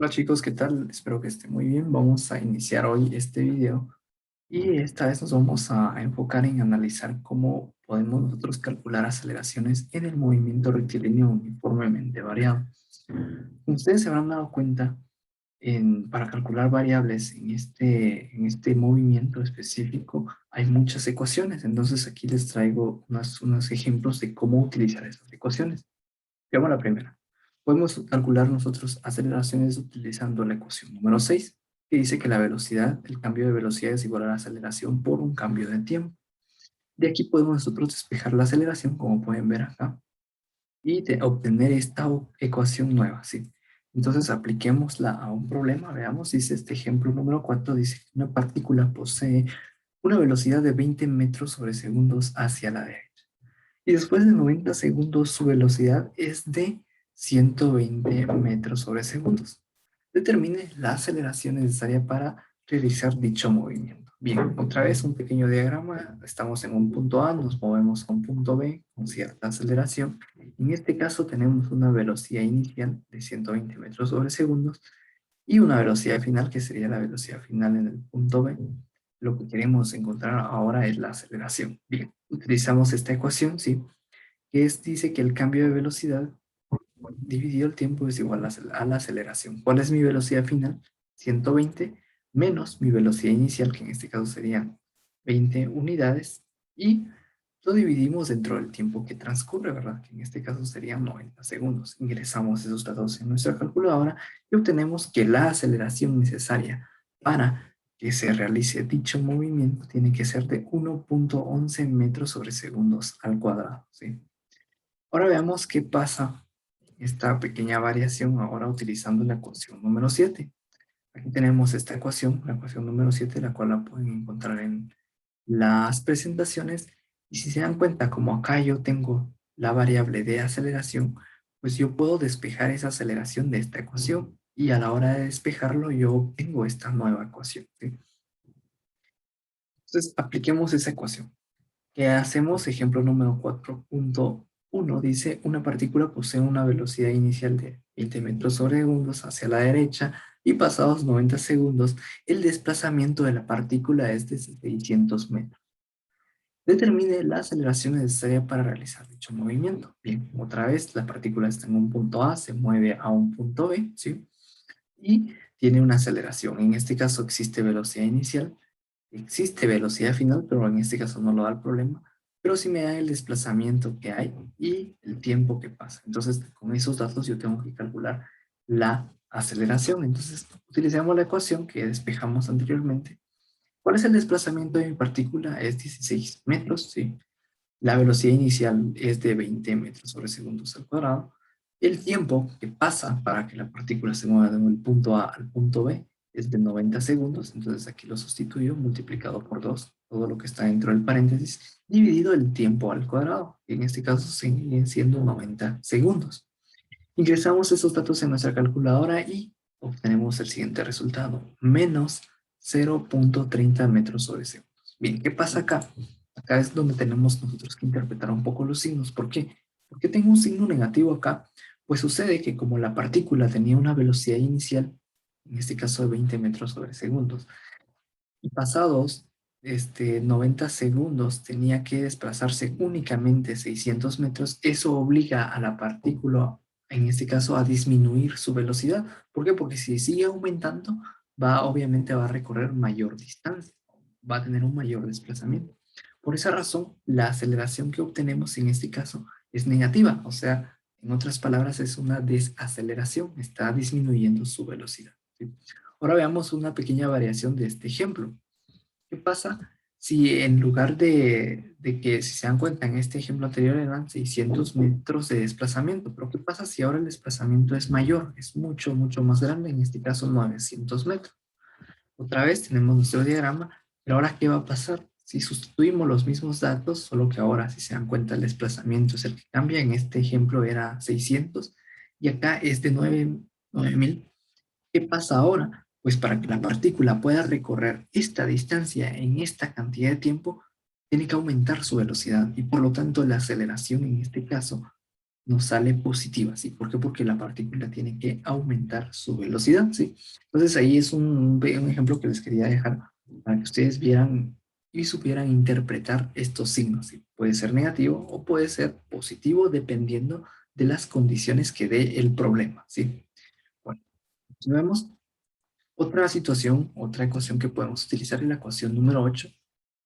Hola chicos, ¿qué tal? Espero que estén muy bien. Vamos a iniciar hoy este video y esta vez nos vamos a enfocar en analizar cómo podemos nosotros calcular aceleraciones en el movimiento rectilíneo uniformemente variado. Como ustedes se habrán dado cuenta, para calcular variables en este movimiento específico hay muchas ecuaciones. Entonces aquí les traigo unos ejemplos de cómo utilizar esas ecuaciones. Veamos la primera. Podemos calcular nosotros aceleraciones utilizando la ecuación número 6, que dice que la velocidad, el cambio de velocidad es igual a la aceleración por un cambio de tiempo. De aquí podemos nosotros despejar la aceleración, como pueden ver acá, y obtener esta ecuación nueva, ¿sí? Entonces apliquémosla a un problema. Veamos, dice este ejemplo número 4, dice que una partícula posee una velocidad de 20 metros sobre segundos hacia la derecha. Y después de 90 segundos, su velocidad es de 120 metros sobre segundos. Determine la aceleración necesaria para realizar dicho movimiento. Bien, otra vez un pequeño diagrama. Estamos en un punto A, nos movemos a un punto B con cierta aceleración. En este caso tenemos una velocidad inicial de 120 metros sobre segundos y una velocidad final que sería la velocidad final en el punto B. Lo que queremos encontrar ahora es la aceleración. Bien, utilizamos esta ecuación, ¿sí? Dice que el cambio de velocidad dividido el tiempo es igual a la aceleración. ¿Cuál es mi velocidad final? 120 menos mi velocidad inicial, que en este caso serían 20 unidades, y lo dividimos dentro del tiempo que transcurre, ¿verdad? Que en este caso serían 90 segundos. Ingresamos esos datos en nuestra calculadora y obtenemos que la aceleración necesaria para que se realice dicho movimiento tiene que ser de 1.11 metros sobre segundos al cuadrado, ¿sí? Ahora veamos qué pasa esta pequeña variación ahora utilizando la ecuación número 7. Aquí tenemos esta ecuación, la ecuación número 7, la cual la pueden encontrar en las presentaciones. Y si se dan cuenta, como acá yo tengo la variable de aceleración, pues yo puedo despejar esa aceleración de esta ecuación. Y a la hora de despejarlo, yo obtengo esta nueva ecuación, ¿sí? Entonces, apliquemos esa ecuación. ¿Qué hacemos? Ejemplo número 4.1 dice, una partícula posee una velocidad inicial de 20 metros sobre segundos hacia la derecha y pasados 90 segundos, el desplazamiento de la partícula es de 600 metros. Determine la aceleración necesaria para realizar dicho movimiento. Bien, otra vez, la partícula está en un punto A, se mueve a un punto B, ¿sí? Y tiene una aceleración. En este caso existe velocidad inicial. Existe velocidad final, pero en este caso no lo da el problema, pero sí me da el desplazamiento que hay y el tiempo que pasa. Entonces, con esos datos yo tengo que calcular la aceleración. Entonces, utilizamos la ecuación que despejamos anteriormente. ¿Cuál es el desplazamiento de mi partícula? Es 16 metros, ¿sí? La velocidad inicial es de 20 metros sobre segundos al cuadrado. El tiempo que pasa para que la partícula se mueva del punto A al punto B es de 90 segundos. Entonces aquí lo sustituyo multiplicado por 2, todo lo que está dentro del paréntesis, dividido el tiempo al cuadrado. En este caso siguen siendo 90 segundos. Ingresamos esos datos en nuestra calculadora y obtenemos el siguiente resultado, menos 0.30 metros sobre segundos. Bien, ¿qué pasa acá? Acá es donde tenemos nosotros que interpretar un poco los signos. ¿Por qué? ¿Por qué tengo un signo negativo acá? Pues sucede que como la partícula tenía una velocidad inicial, en este caso de 20 metros sobre segundos, y pasados 90 segundos tenía que desplazarse únicamente 600 metros, eso obliga a la partícula, en este caso, a disminuir su velocidad. ¿Por qué? Porque si sigue aumentando, obviamente va a recorrer mayor distancia, va a tener un mayor desplazamiento. Por esa razón, la aceleración que obtenemos en este caso es negativa, o sea, en otras palabras, es una desaceleración, está disminuyendo su velocidad, ¿sí? Ahora veamos una pequeña variación de este ejemplo. ¿Qué pasa si en lugar de que, si se dan cuenta, en este ejemplo anterior eran 600 metros de desplazamiento? Pero ¿qué pasa si ahora el desplazamiento es mayor? Es mucho, mucho más grande, en este caso 900 metros. Otra vez tenemos nuestro diagrama, pero ahora ¿qué va a pasar? Si sustituimos los mismos datos, solo que ahora, si se dan cuenta, el desplazamiento es el que cambia. En este ejemplo era 600 y acá es de 9000. ¿Qué pasa ahora? Pues para que la partícula pueda recorrer esta distancia en esta cantidad de tiempo, tiene que aumentar su velocidad y por lo tanto la aceleración en este caso nos sale positiva, ¿sí? ¿Por qué? Porque la partícula tiene que aumentar su velocidad, ¿sí? Entonces ahí es un ejemplo que les quería dejar para que ustedes vieran y supieran interpretar estos signos, ¿sí? Puede ser negativo o puede ser positivo dependiendo de las condiciones que dé el problema, ¿sí? Bueno, vemos otra situación, otra ecuación que podemos utilizar es la ecuación número 8.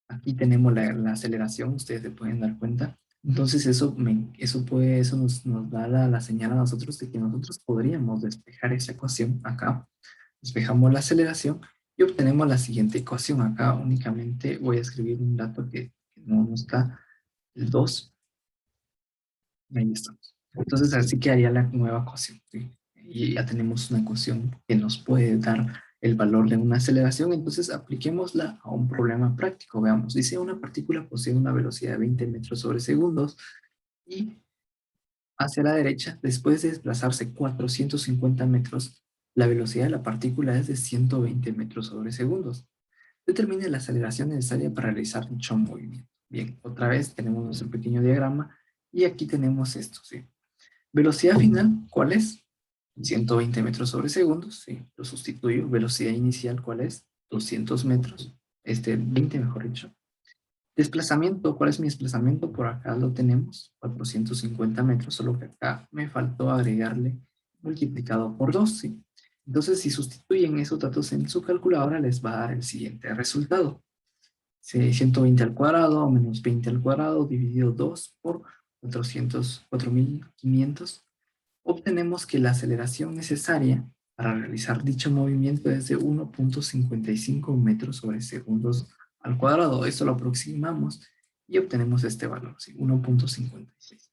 Aquí tenemos la aceleración, ustedes se pueden dar cuenta. Entonces eso nos da la señal a nosotros de que nosotros podríamos despejar esa ecuación acá. Despejamos la aceleración y obtenemos la siguiente ecuación. Acá únicamente voy a escribir un dato que no está, el 2. Ahí estamos. Entonces así quedaría la nueva ecuación, ¿sí? Y ya tenemos una ecuación que nos puede dar el valor de una aceleración. Entonces apliquémosla a un problema práctico. Veamos, dice una partícula posee una velocidad de 20 metros sobre segundos y hacia la derecha, después de desplazarse 450 metros, la velocidad de la partícula es de 120 metros sobre segundos. Determine la aceleración necesaria para realizar dicho movimiento. Bien, otra vez tenemos nuestro pequeño diagrama y aquí tenemos esto, ¿sí? Velocidad final, ¿cuál es? 120 metros sobre segundos, sí, lo sustituyo. Velocidad inicial, ¿cuál es? 200 metros, 20 mejor dicho. Desplazamiento, ¿cuál es mi desplazamiento? Por acá lo tenemos, 450 metros, solo que acá me faltó agregarle multiplicado por 2, ¿sí? Entonces, si sustituyen esos datos en su calculadora, les va a dar el siguiente resultado. 120 al cuadrado menos 20 al cuadrado dividido 2 por 4.500, obtenemos que la aceleración necesaria para realizar dicho movimiento es de 1.55 metros sobre segundos al cuadrado. Esto lo aproximamos y obtenemos este valor, ¿sí? 1.56.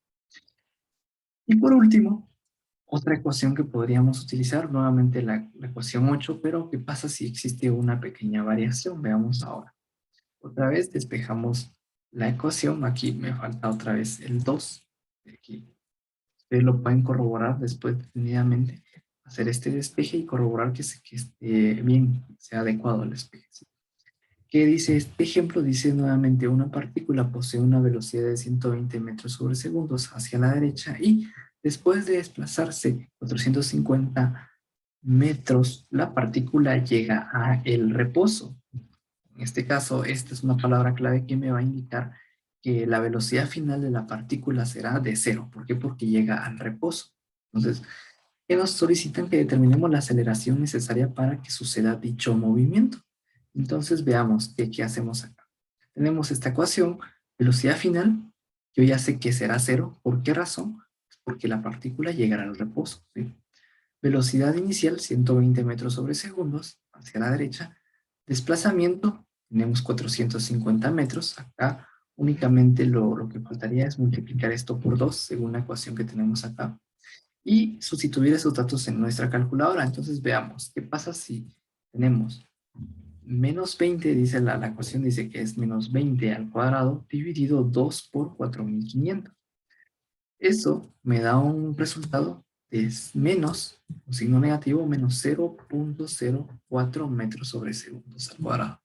Y por último, otra ecuación que podríamos utilizar, nuevamente la ecuación 8, pero ¿qué pasa si existe una pequeña variación? Veamos ahora. Otra vez despejamos la ecuación. Aquí me falta otra vez el 2. Aquí ustedes lo pueden corroborar después detenidamente, hacer este despeje y corroborar que esté bien, sea adecuado al despeje, ¿sí? ¿Qué dice este ejemplo? Dice nuevamente, una partícula posee una velocidad de 120 metros sobre segundos hacia la derecha y después de desplazarse 450 metros, la partícula llega a el reposo. En este caso, esta es una palabra clave que me va a indicar que la velocidad final de la partícula será de cero. ¿Por qué? Porque llega al reposo. Entonces, ¿qué nos solicitan? Que determinemos la aceleración necesaria para que suceda dicho movimiento. Entonces, veamos qué hacemos acá. Tenemos esta ecuación, velocidad final, yo ya sé que será cero. ¿Por qué razón? Porque la partícula llegará al reposo, ¿sí? Velocidad inicial, 120 metros sobre segundos, hacia la derecha. Desplazamiento, tenemos 450 metros. Acá únicamente lo que faltaría es multiplicar esto por 2, según la ecuación que tenemos acá, y sustituir esos datos en nuestra calculadora. Entonces veamos, ¿qué pasa si tenemos menos 20, dice la ecuación, dice que es menos 20 al cuadrado, dividido 2 por 4.500. Eso me da un resultado de menos, un signo negativo, menos 0.04 metros sobre segundos al cuadrado.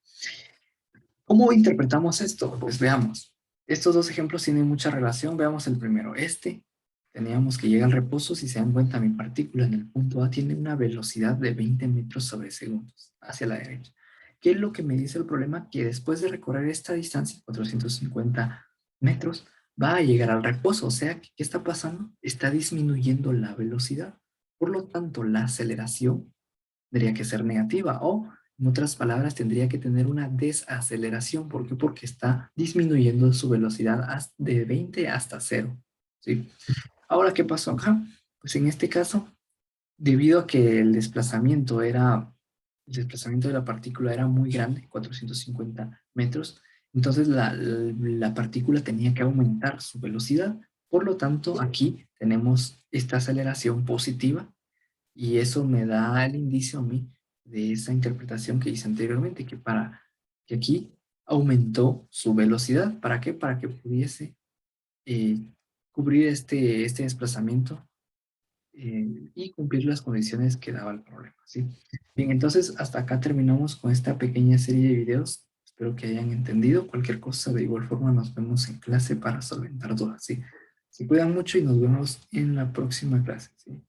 ¿Cómo interpretamos esto? Pues veamos. Estos dos ejemplos tienen mucha relación. Veamos el primero. Teníamos que llegar al reposo. Si se dan cuenta, mi partícula en el punto A tiene una velocidad de 20 metros sobre segundos hacia la derecha. ¿Qué es lo que me dice el problema? Que después de recorrer esta distancia, 450 metros, va a llegar al reposo. O sea, ¿qué está pasando? Está disminuyendo la velocidad. Por lo tanto, la aceleración tendría que ser negativa o, en otras palabras, tendría que tener una desaceleración. ¿Por qué? Porque está disminuyendo su velocidad de 20 hasta cero, ¿sí? Ahora, ¿qué pasó acá? Pues en este caso, debido a que el desplazamiento de la partícula era muy grande, 450 metros, entonces la partícula tenía que aumentar su velocidad. Por lo tanto, aquí tenemos esta aceleración positiva y eso me da el indicio a mí de esa interpretación que hice anteriormente, que aquí aumentó su velocidad. ¿Para qué? Para que pudiese eh, cubrir este desplazamiento y cumplir las condiciones que daba el problema, ¿sí? Bien, entonces hasta acá terminamos con esta pequeña serie de videos. Espero que hayan entendido. Cualquier cosa, de igual forma, nos vemos en clase para solventar dudas, ¿sí? Se cuidan mucho y nos vemos en la próxima clase, ¿sí?